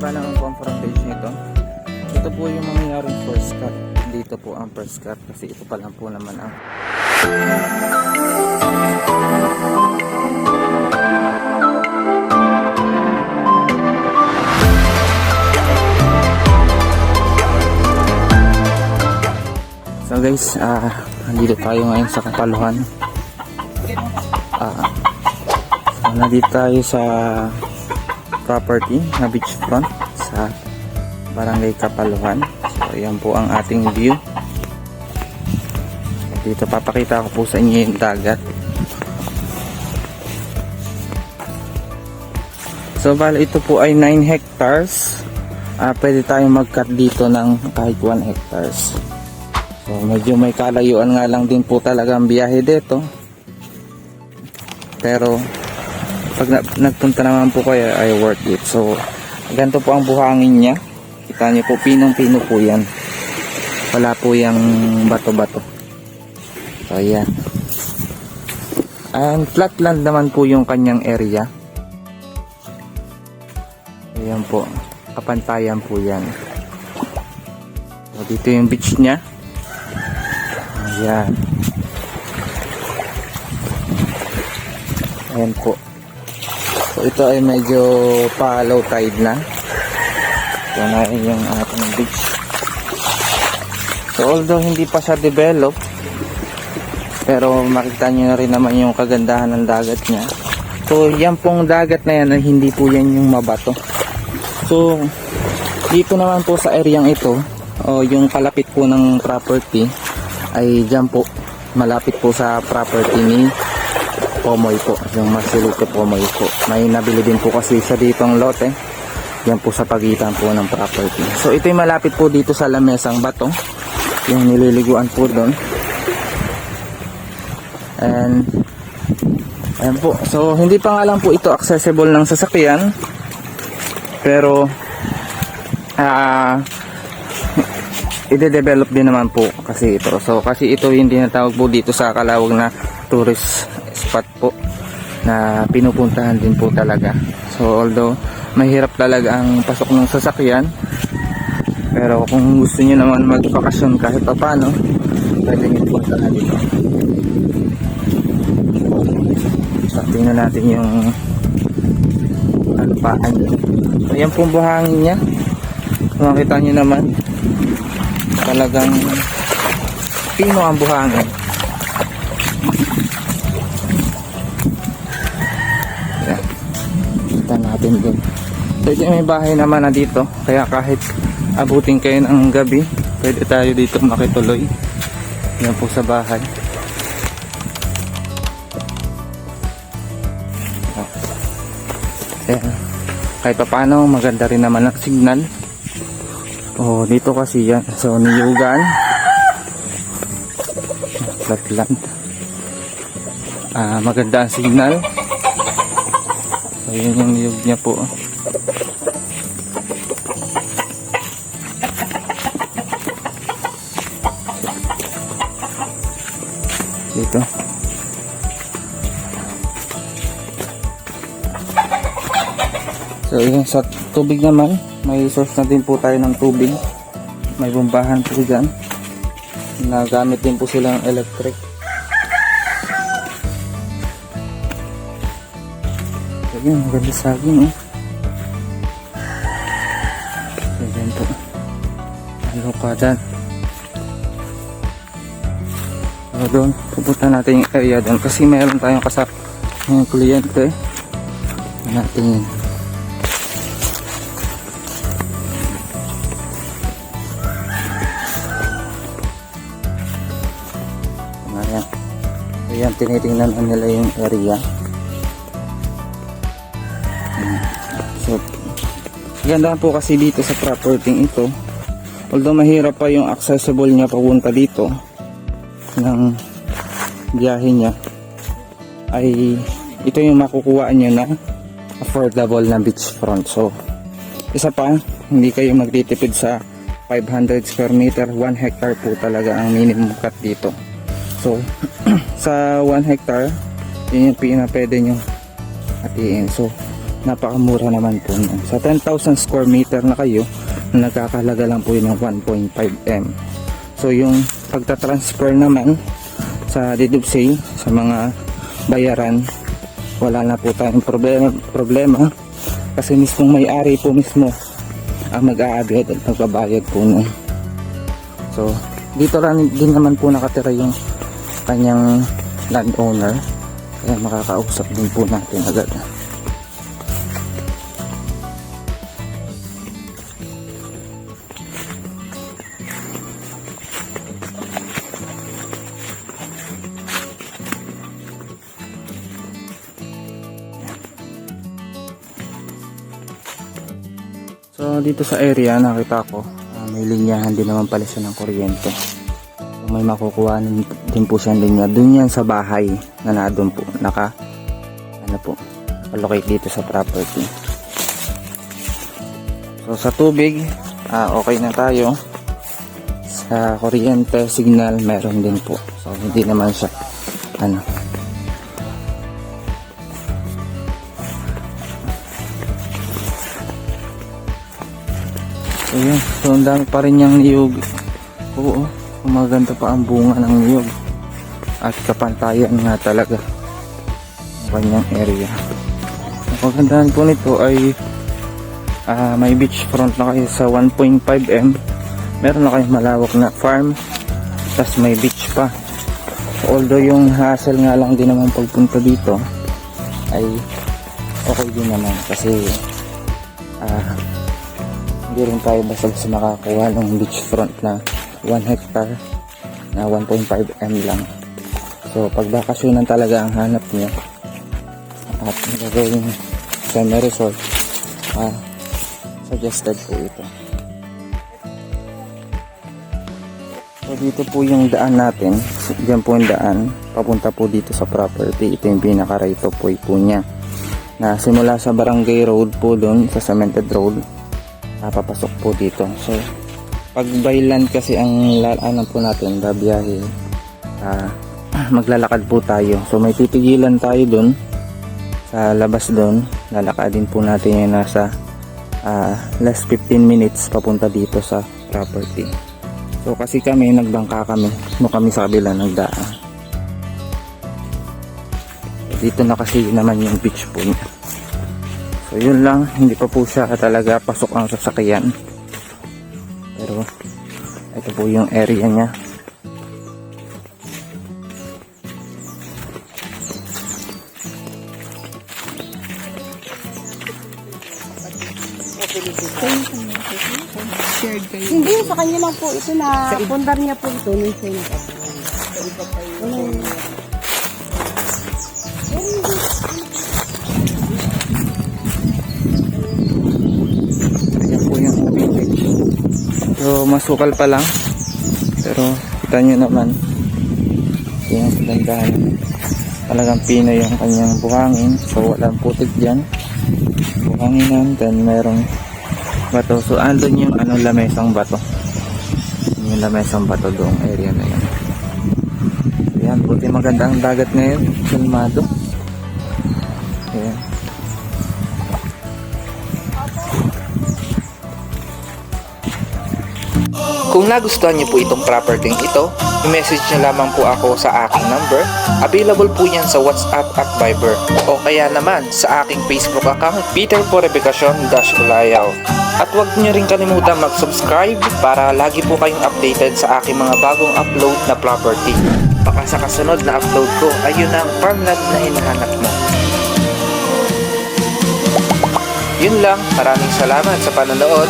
haba ng confrontation nito. Ito po yung mangyayaring first cut. Dito po ang first cut kasi ito pa lang po naman ang so guys, nandito tayo ngayon sa Kapaluhan. So nandito tayo sa property na beachfront sa Barangay Kapaluhan. So yan po ang ating view. Dito papakita ko po sa inyo yung dagat. So bali ito po ay 9 hectares. Pwede tayong mag-cut dito ng kahit 1 hectares. So medyo may kalayuan nga lang din po talaga ang biyahe dito. Pero pag nagpunta naman po kayo ay worth it. So ganito po ang buhangin niya. Kita niyo po, pinong-pino po yan. Wala po yung bato-bato. So ayan. And flat land naman po yung kanyang area. Ayan po, kapantayan po yan. So dito yung beach niya. Ayan. Ayan po. So ito ay medyo pa-low tide na. So na yung ating beach. So although hindi pa siya develop, pero makita nyo na rin naman yung kagandahan ng dagat niya. So yan pong dagat na yan, hindi po yan yung mabato. So dito naman po sa areang ito, o yung kalapit po ng property, ay dyan po, malapit po sa property ni Pomoy po, yung Marcelito Pomoy po. May nabili din po kasi siya dito ang lote. Yan po sa pagitan po ng property. So ito yung malapit po dito sa lamesang bato, yung nililiguan po doon. And ayan po. So hindi pa nga lang po ito accessible ng sasakyan. Pero i-develop din naman po kasi ito. So kasi ito yung tinatawag po dito sa Calawag na tourist spot po na pinupuntahan din po talaga. So although mahirap talaga ang pasok ng sasakyan, pero kung gusto niyo naman magbakasyon kahit pa paano, pwede niyo puntahan dito. So tingnan natin yung alpaan. So yan pong buhangin niya. Makita niyo naman talagang pino ang buhangin. Yan. Kita natin din. So ito may bahay naman na dito, kaya kahit abutin kayo ng gabi, pwede tayo dito makituloy. Yan po sa bahay. Ayan. Kahit pa paano, maganda rin naman ang signal. Oh, dito kasi yan. So, niyugan. Flatland. Maganda ang signal. So, yun yung niyug niya po. Dito. So yun, sa tubig naman, may source na din po tayo ng tubig. May bombahan po dyan. Nagamit din po silang electric. So yun, maganda saging. So yun po. Ano pa dyan? So doon, pupunta natin yung area doon kasi mayroon tayong kasap ng kliyente. Natin yun. Ayan, tinitingnan nila yung area. So, ganda po kasi dito sa property ito. Although mahirap pa yung accessible niya papunta dito ng biyahe niya, ay ito yung makukuha niya na affordable na beachfront. So, isa pa, hindi kayo magtitipid sa 500 square meter, 1 hectare po talaga ang minimum cut dito. So, sa 1 hectare, yun yung pwede nyo hatiin. So, napakamura naman po nun. Sa 10,000 square meter na kayo, nagkakalaga lang po yun ng 1.5M. So yung pagta-transfer naman sa deed of sale, sa mga bayaran, wala na po tayong problema kasi mismong may-ari po mismo ang mag-a-agad at magbabayad po nun. So dito lang din naman po nakatira yung kanyang landowner, kaya makakausap din po natin agad. So dito sa area nakita ko may linyahan din naman pala siya ng kuryente. So, may makukuha din po siya linya. Doon yan sa bahay na nadun po. Allocate dito sa property. So sa tubig, okay na tayo. Sa kuryente, signal, meron din po. So hindi naman siya So yun, so ang dami pa rin niyang niyog. Oo, maganda pa ang bunga ng niyog. At kapantayan nga talaga ang kanyang area. Ang kagandahan po nito ay may beach front na kayo sa 1.5M. Meron na kayong malawak na farm, tas may beach pa. Although yung hassle nga lang din naman pagpunta dito ay okay din naman kasi hindi rin tayo basta makakuha ng beachfront na 1 hectare na 1.5M lang. So pag bakasyonan talaga ang hanap niya at magagawin semi-resort, suggested po ito. So dito po yung daan natin, dyan po yung daan papunta po dito sa property. Ito yung pinaka right of way po niya na simula sa barangay road po doon sa cemented road, papasok po dito. So pag by land kasi ang lalaanan po natin, babiyahe, maglalakad po tayo. So may titigilan tayo dun sa labas dun, lalakadin po natin yung nasa less 15 minutes papunta dito sa property. So kasi kami nagbangka kami sa kabila ng daan. Dito na kasi naman yung beach po niya. So yun lang, hindi pa po siya talaga pasok ang sasakyan. Pero ito po yung area niya. Hindi, sa kanya lang po ito na pundar niya po ito. So masukal pa lang, pero kita nyo naman yung gandahan, talagang pino yung kanyang buhangin. So walang putik dyan, buhanginan, then merong bato. So andun yung lamesang bato, yung lamesang bato doong area na yan. Ayan, buti maganda ang dagat ngayon, kalmado. Ayan. Kung nagustuhan niyo po itong property ito, i-message niyo lamang po ako sa aking number. Available po yan sa WhatsApp at Viber. O kaya naman sa aking Facebook account, Peter Porrebecacion-Ulayaw. At huwag niyo rin kalimutan mag-subscribe para lagi po kayong updated sa aking mga bagong upload na property. Baka sa kasunod na upload ko, ayun ang farmland na hinahanap mo. Yun lang, maraming salamat sa panonood.